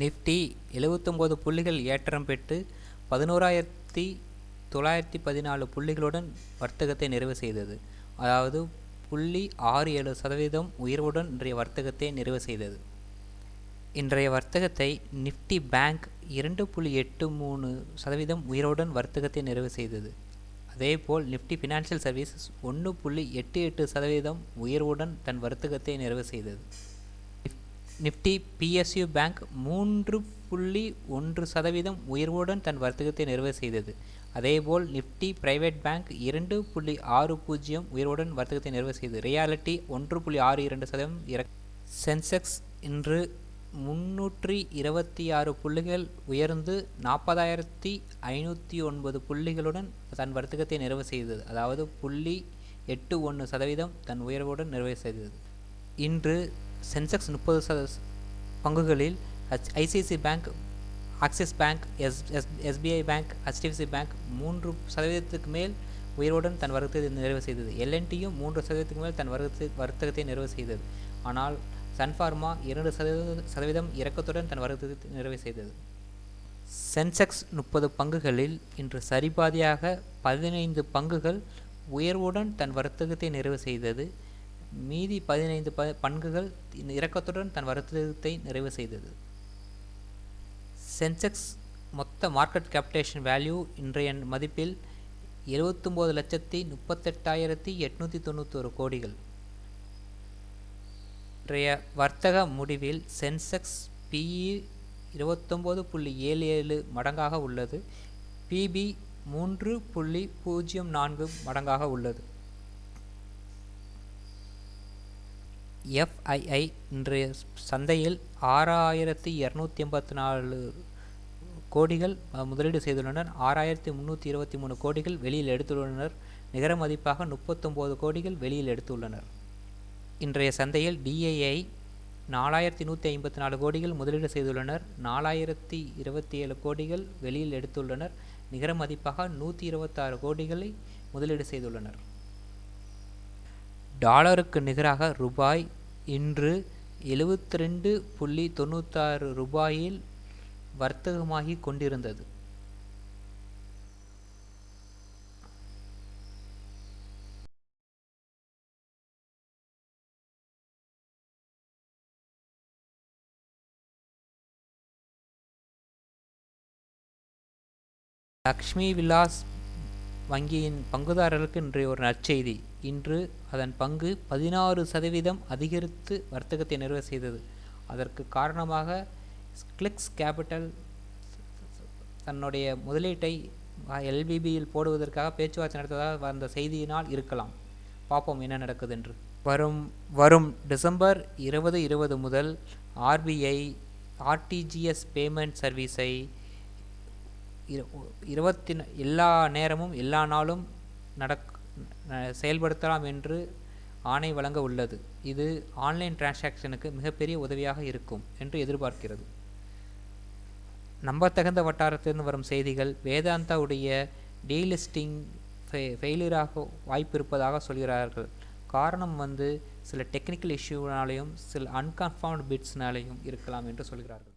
Nifty 79 புள்ளிகள் ஏற்றம் பெற்று 11,914 புள்ளிகளுடன் வர்த்தகத்தை நிறைவு செய்தது. அதாவது 0.67% உயர்வுடன் இன்றைய வர்த்தகத்தை நிறைவு செய்தது. இன்றைய வர்த்தகத்தை நிஃப்டி பேங்க் 2.83% உயர்வுடன் வர்த்தகத்தை நிறைவு செய்தது. அதேபோல் நிஃப்டி ஃபினான்ஷியல் சர்வீசஸ் 1.88% உயர்வுடன் தன் வர்த்தகத்தை நிறைவு செய்தது. நிஃப்டி பிஎஸ்யூ பேங்க் 3.1% உயர்வுடன் தன் வர்த்தகத்தை நிறைவு செய்தது. அதேபோல் நிஃப்டி பிரைவேட் பேங்க் 2.60 உயர்வுடன் வர்த்தகத்தை நிறைவு செய்தது. ரியாலிட்டி 1.62%. சென்செக்ஸ் இன்று 326 புள்ளிகள் உயர்ந்து 40,509 புள்ளிகளுடன் தன் வர்த்தகத்தை நிறைவு செய்தது. அதாவது 0.81% தன் உயர்வுடன் நிறைவு செய்தது. இன்று சென்செக்ஸ் 30 பங்குகளில் ICICI bank, axis bank, SBI bank, HDFC bank 3% மேல் உயர்வுடன் தன் வர்த்தகத்தை நிறைவு செய்தது. எல்என்டியும் 3% மேல் தன் வர்த்தகத்தை நிறைவு செய்தது. ஆனால் சன்ஃபார்மா 2% இறக்கத்துடன் தன் வர்த்தகத்தை நிறைவு செய்தது. சென்செக்ஸ் 30 பங்குகளில் இன்று சரிபாதியாக 15 பங்குகள் உயர்வுடன் தன் வர்த்தகத்தை நிறைவு செய்தது. மீதி 15 பங்குகள் இறக்கத்துடன் தன் வர்த்தகத்தை நிறைவு செய்தது. சென்செக்ஸ் மொத்த மார்க்கெட் கேபிடேஷன் வேல்யூ இன்றைய மதிப்பில் 79,38,891 கோடிகள். இன்றைய வர்த்தக முடிவில் சென்செக்ஸ் பிஇ 29.77 மடங்காக உள்ளது. பிபி 3.04 மடங்காக உள்ளது. எஃப்ஐஐ இன்றைய சந்தையில் 6,284 கோடிகள் முதலீடு செய்துள்ளனர். 6,323 கோடிகள் வெளியில் எடுத்துள்ளனர். நிகர மதிப்பாக 39 கோடிகள் வெளியில் எடுத்துள்ளனர். இன்றைய சந்தையில் டிஐஐ 4,154 கோடிகள் முதலீடு செய்துள்ளனர். 4,027 கோடிகள் வெளியில் எடுத்துள்ளனர். நிகர மதிப்பாக 126 கோடிகளை முதலீடு செய்துள்ளனர். டாலருக்கு நிகராக ரூபாய் இன்று 72.96 ரூபாயில் வர்த்தகமாகி கொண்டிருந்தது. லக்ஷ்மி விலாஸ் வங்கியின் பங்குதாரர்களுக்கு இன்றைய ஒரு நற்செய்தி. இன்று அதன் பங்கு 16% அதிகரித்து வர்த்தகத்தை நிறைவு செய்தது. அதற்கு காரணமாக கிளிக்ஸ் கேபிட்டல் தன்னுடைய முதலீட்டை எல்பிபியில் போடுவதற்காக பேச்சுவார்த்தை நடத்துவதாக வந்த செய்தியினால் இருக்கலாம். பார்ப்போம் என்ன நடக்குது என்று. வரும் டிசம்பர் 2020 முதல் ஆர்பிஐ ஆர்டிஜிஎஸ் பேமெண்ட் சர்வீஸை எல்லா நேரமும் எல்லா நாளும் செயல்படுத்தலாம் என்று ஆணை வழங்க உள்ளது. இது ஆன்லைன் டிரான்சாக்ஷனுக்கு மிகப்பெரிய உதவியாக இருக்கும் என்று எதிர்பார்க்கிறது. நம்பத்தகுந்த வட்டாரத்திலிருந்து வரும் செய்திகள் வேதாந்தாவுடைய டீலிஸ்டிங் ஃபெயிலியராக வாய்ப்பு இருப்பதாக சொல்கிறார்கள். காரணம் சில டெக்னிக்கல் இஷ்யூனாலேயும் சில அன்கன்ஃபார்ம்டு பிட்ஸ்னாலேயும் இருக்கலாம் என்று சொல்கிறார்கள்.